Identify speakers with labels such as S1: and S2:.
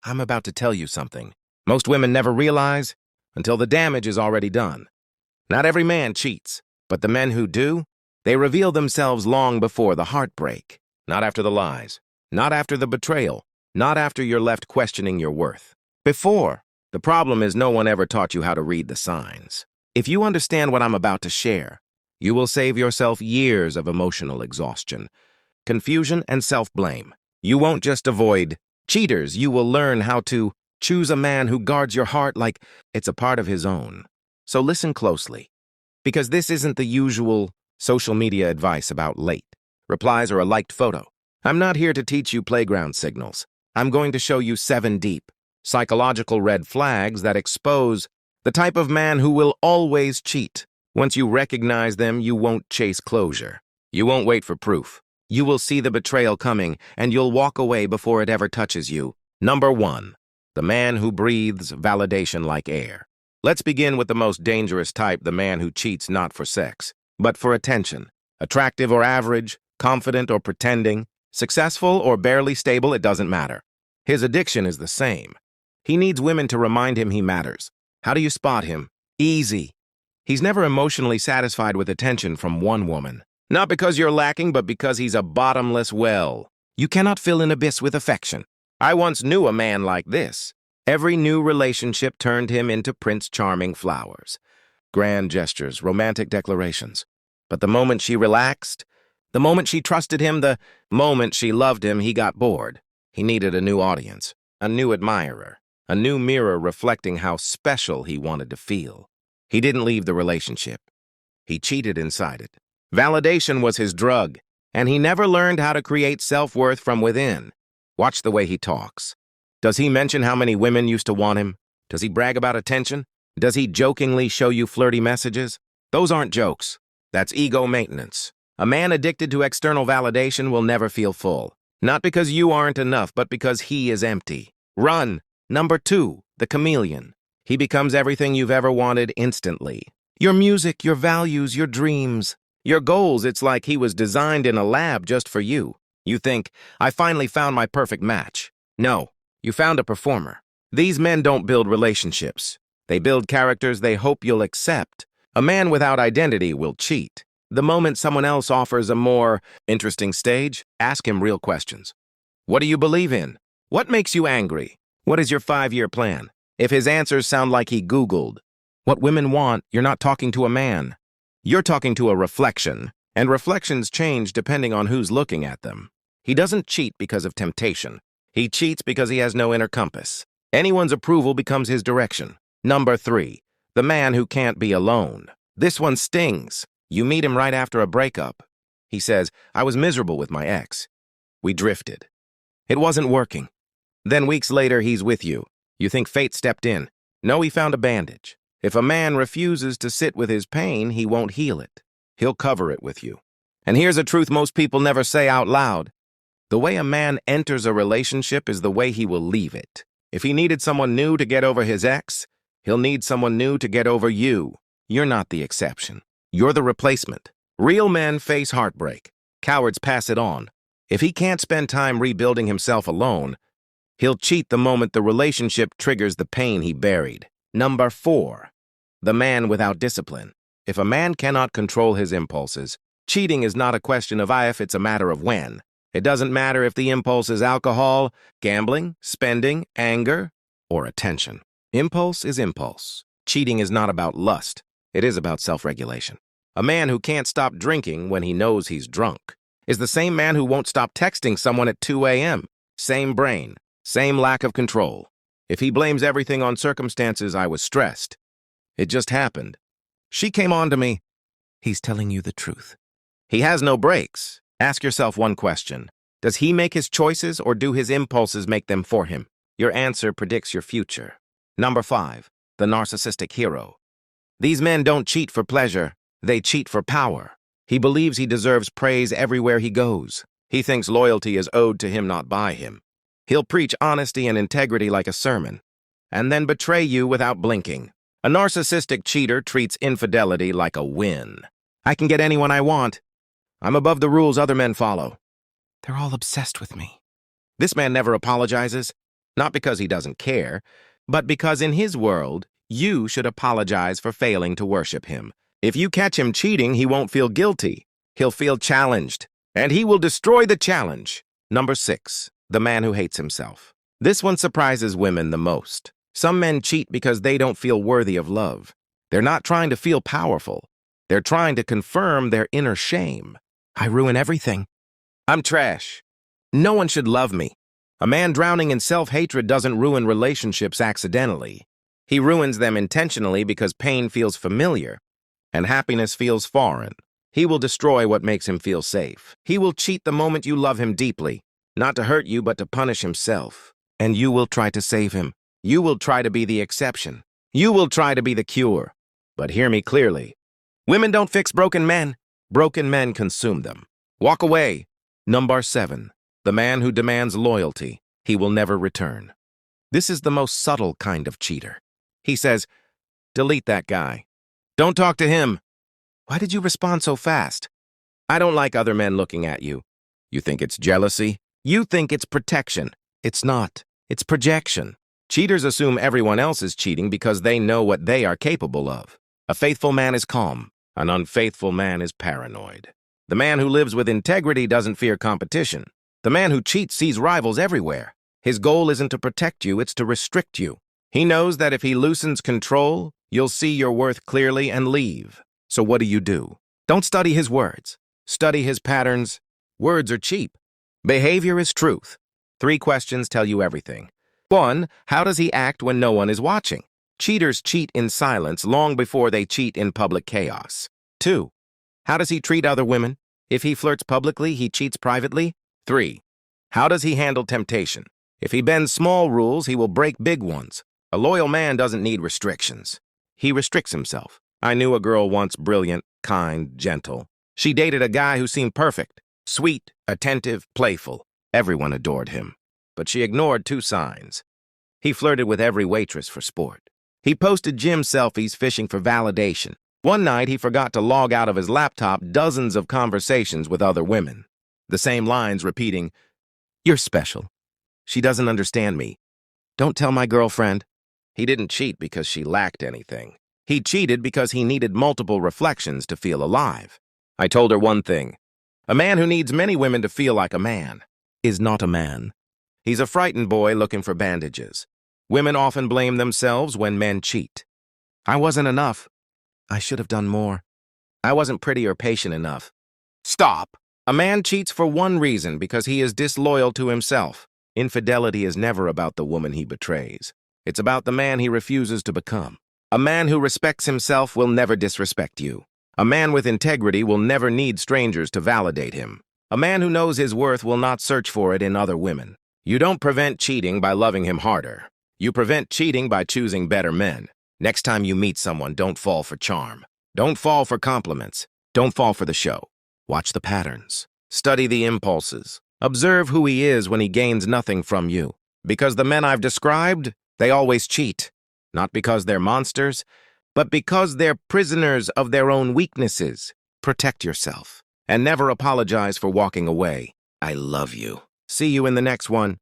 S1: I'm about to tell you something most women never realize until the damage is already done. Not every man cheats, but the men who do, they reveal themselves long before the heartbreak. Not after the lies, not after the betrayal, not after you're left questioning your worth. Before. The problem is no one ever taught you how to read the signs. If you understand what I'm about to share, you will save yourself years of emotional exhaustion, confusion, and self-blame. You won't just avoid cheaters, you will learn how to choose a man who guards your heart like it's a part of his own. So listen closely, because this isn't the usual social media advice about late replies or a liked photo. I'm not here to teach you playground signals. I'm going to show you 7 deep, psychological red flags that expose the type of man who will always cheat. Once you recognize them, you won't chase closure. You won't wait for proof. You will see the betrayal coming, and you'll walk away before it ever touches you. Number 1, the man who breathes validation like air. Let's begin with the most dangerous type, the man who cheats not for sex, but for attention. Attractive or average, confident or pretending, successful or barely stable, it doesn't matter. His addiction is the same. He needs women to remind him he matters. How do you spot him? Easy. He's never emotionally satisfied with attention from one woman. Not because you're lacking, but because he's a bottomless well. You cannot fill an abyss with affection. I once knew a man like this. Every new relationship turned him into Prince Charming flowers. Grand gestures, romantic declarations. But the moment she relaxed, the moment she trusted him, the moment she loved him, he got bored. He needed a new audience, a new admirer. A new mirror reflecting how special he wanted to feel. He didn't leave the relationship. He cheated inside it. Validation was his drug, and he never learned how to create self-worth from within. Watch the way he talks. Does he mention how many women used to want him? Does he brag about attention? Does he jokingly show you flirty messages? Those aren't jokes. That's ego maintenance. A man addicted to external validation will never feel full. Not because you aren't enough, but because he is empty. Run. Number 2, the chameleon. He becomes everything you've ever wanted instantly. Your music, your values, your dreams, your goals. It's like he was designed in a lab just for you. You think, I finally found my perfect match. No, you found a performer. These men don't build relationships. They build characters they hope you'll accept. A man without identity will cheat. The moment someone else offers a more interesting stage, ask him real questions. What do you believe in? What makes you angry? What is your 5-year plan? If his answers sound like he Googled what women want, you're not talking to a man. You're talking to a reflection, and reflections change depending on who's looking at them. He doesn't cheat because of temptation. He cheats because he has no inner compass. Anyone's approval becomes his direction. Number 3, the man who can't be alone. This one stings. You meet him right after a breakup. He says, I was miserable with my ex. We drifted. It wasn't working. Then weeks later, he's with you. You think fate stepped in. No, he found a bandage. If a man refuses to sit with his pain, he won't heal it. He'll cover it with you. And here's a truth most people never say out loud. The way a man enters a relationship is the way he will leave it. If he needed someone new to get over his ex, he'll need someone new to get over you. You're not the exception. You're the replacement. Real men face heartbreak. Cowards pass it on. If he can't spend time rebuilding himself alone, he'll cheat the moment the relationship triggers the pain he buried. Number 4, the man without discipline. If a man cannot control his impulses, cheating is not a question of if, it's a matter of when. It doesn't matter if the impulse is alcohol, gambling, spending, anger, or attention. Impulse is impulse. Cheating is not about lust. It is about self-regulation. A man who can't stop drinking when he knows he's drunk is the same man who won't stop texting someone at 2 a.m. Same brain. Same lack of control. If he blames everything on circumstances, I was stressed. It just happened. She came on to me. He's telling you the truth. He has no brakes. Ask yourself one question. Does he make his choices or do his impulses make them for him? Your answer predicts your future. Number 5, the narcissistic hero. These men don't cheat for pleasure. They cheat for power. He believes he deserves praise everywhere he goes. He thinks loyalty is owed to him, not by him. He'll preach honesty and integrity like a sermon, and then betray you without blinking. A narcissistic cheater treats infidelity like a win. I can get anyone I want. I'm above the rules other men follow. They're all obsessed with me. This man never apologizes. Not because he doesn't care, but because in his world, you should apologize for failing to worship him. If you catch him cheating, he won't feel guilty. He'll feel challenged, and he will destroy the challenge. Number 6, the man who hates himself. This one surprises women the most. Some men cheat because they don't feel worthy of love. They're not trying to feel powerful. They're trying to confirm their inner shame. I ruin everything. I'm trash. No one should love me. A man drowning in self-hatred doesn't ruin relationships accidentally. He ruins them intentionally because pain feels familiar and happiness feels foreign. He will destroy what makes him feel safe. He will cheat the moment you love him deeply, not to hurt you but to punish himself. And you will try to save him. You will try to be the exception. You will try to be the cure. But hear me clearly. Women don't fix broken men. Broken men consume them. Walk away. Number 7. The man who demands loyalty. He will never return. This is the most subtle kind of cheater. He says, delete that guy. Don't talk to him. Why did you respond so fast? I don't like other men looking at you. You think it's jealousy? You think it's protection. It's not. It's projection. Cheaters assume everyone else is cheating because they know what they are capable of. A faithful man is calm. An unfaithful man is paranoid. The man who lives with integrity doesn't fear competition. The man who cheats sees rivals everywhere. His goal isn't to protect you, it's to restrict you. He knows that if he loosens control, you'll see your worth clearly and leave. So what do? Don't study his words. Study his patterns. Words are cheap. Behavior is truth. 3 questions tell you everything. 1. How does he act when no one is watching? Cheaters cheat in silence long before they cheat in public chaos. 2. How does he treat other women? If he flirts publicly, he cheats privately. 3. How does he handle temptation? If he bends small rules, he will break big ones. A loyal man doesn't need restrictions. He restricts himself. I knew a girl once, brilliant, kind, gentle. She dated a guy who seemed perfect, sweet, attentive, playful. Everyone adored him. But she ignored 2 signs. He flirted with every waitress for sport. He posted gym selfies fishing for validation. One night, he forgot to log out of his laptop dozens of conversations with other women. The same lines repeating, "You're special. She doesn't understand me. Don't tell my girlfriend." He didn't cheat because she lacked anything. He cheated because he needed multiple reflections to feel alive. I told her one thing. A man who needs many women to feel like a man is not a man. He's a frightened boy looking for bandages. Women often blame themselves when men cheat. I wasn't enough. I should have done more. I wasn't pretty or patient enough. Stop. A man cheats for one reason, because he is disloyal to himself. Infidelity is never about the woman he betrays. It's about the man he refuses to become. A man who respects himself will never disrespect you. A man with integrity will never need strangers to validate him. A man who knows his worth will not search for it in other women. You don't prevent cheating by loving him harder. You prevent cheating by choosing better men. Next time you meet someone, don't fall for charm. Don't fall for compliments. Don't fall for the show. Watch the patterns. Study the impulses. Observe who he is when he gains nothing from you. Because the men I've described, they always cheat. Not because they're monsters, but because they're prisoners of their own weaknesses. Protect yourself. And never apologize for walking away. I love you. See you in the next one.